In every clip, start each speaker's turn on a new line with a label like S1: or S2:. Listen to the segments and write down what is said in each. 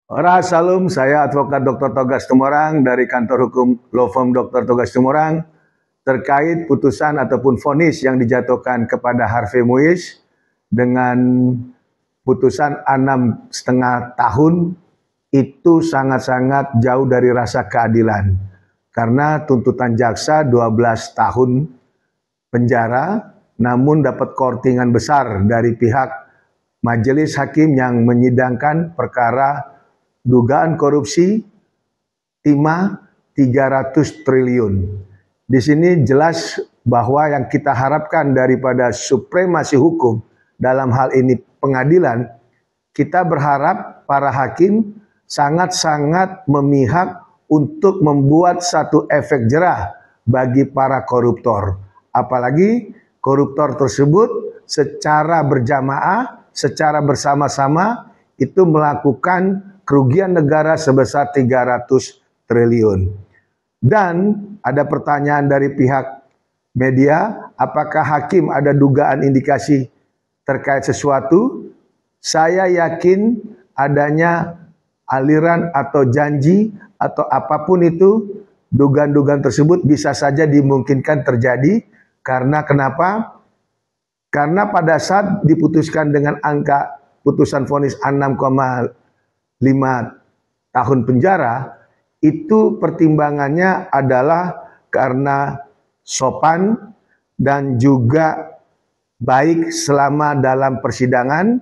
S1: Salam, saya advokat Dr. Togas Tumorang dari kantor hukum Law Firm Dr. Togas Tumorang terkait putusan ataupun vonis yang dijatuhkan kepada Harvey Muiz dengan putusan 6,5 tahun itu sangat-sangat jauh dari rasa keadilan karena tuntutan jaksa 12 tahun penjara namun dapat kortingan besar dari pihak majelis hakim yang menyidangkan perkara dugaan korupsi timah 300 triliun. Di sini jelas bahwa yang kita harapkan daripada supremasi hukum dalam hal ini pengadilan, kita berharap para hakim sangat-sangat memihak untuk membuat satu efek jerah bagi para koruptor. Apalagi koruptor tersebut secara berjamaah, secara bersama-sama itu melakukan kerugian negara sebesar 300 triliun. Dan ada pertanyaan dari pihak media, apakah hakim ada dugaan indikasi terkait sesuatu? Saya yakin adanya aliran atau janji atau apapun itu, dugaan-dugaan tersebut bisa saja dimungkinkan terjadi. Karena kenapa? Karena pada saat diputuskan dengan angka putusan vonis 6,5 tahun penjara, itu pertimbangannya adalah karena sopan dan juga baik selama dalam persidangan.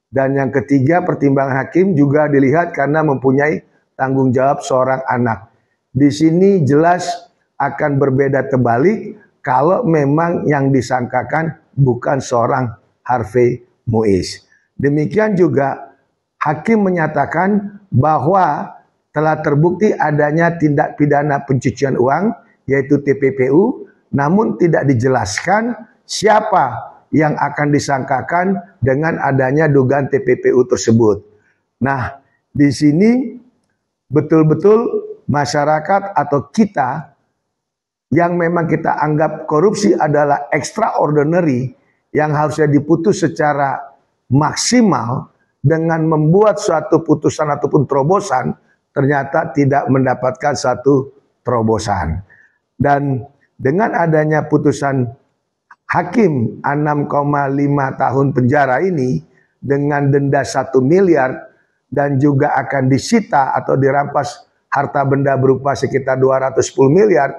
S1: Dan yang ketiga, pertimbangan hakim juga dilihat karena mempunyai tanggung jawab seorang anak. Di sini jelas akan berbeda terbalik kalau memang yang disangkakan bukan seorang Harvey Muiz. Demikian juga hakim menyatakan bahwa telah terbukti adanya tindak pidana pencucian uang, yaitu TPPU, namun tidak dijelaskan siapa yang akan disangkakan dengan adanya dugaan TPPU tersebut. Nah, di sini betul-betul masyarakat atau kita yang memang kita anggap korupsi adalah extraordinary, yang harusnya diputus secara maksimal, dengan membuat suatu putusan ataupun terobosan, ternyata tidak mendapatkan satu terobosan. Dan dengan adanya putusan hakim 6,5 tahun penjara ini dengan denda 1 miliar dan juga akan disita atau dirampas harta benda berupa sekitar 210 miliar,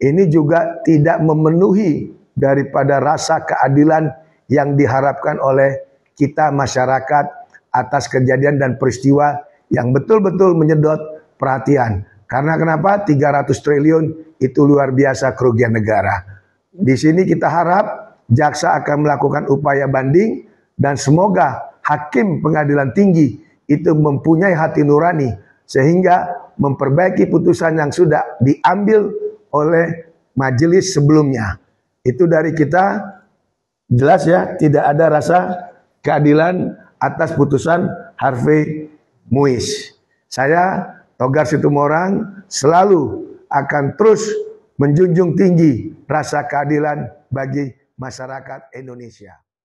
S1: ini juga tidak memenuhi daripada rasa keadilan yang diharapkan oleh kita masyarakat atas kejadian dan peristiwa yang betul-betul menyedot perhatian. Karena kenapa? 300 triliun itu luar biasa kerugian negara. Di sini kita harap jaksa akan melakukan upaya banding dan semoga hakim pengadilan tinggi itu mempunyai hati nurani sehingga memperbaiki putusan yang sudah diambil oleh majelis sebelumnya. Itu dari kita, jelas ya, tidak ada rasa keadilan atas putusan Harvey Muiz. Saya, Togar Situmorang, selalu akan terus menjunjung tinggi rasa keadilan bagi masyarakat Indonesia.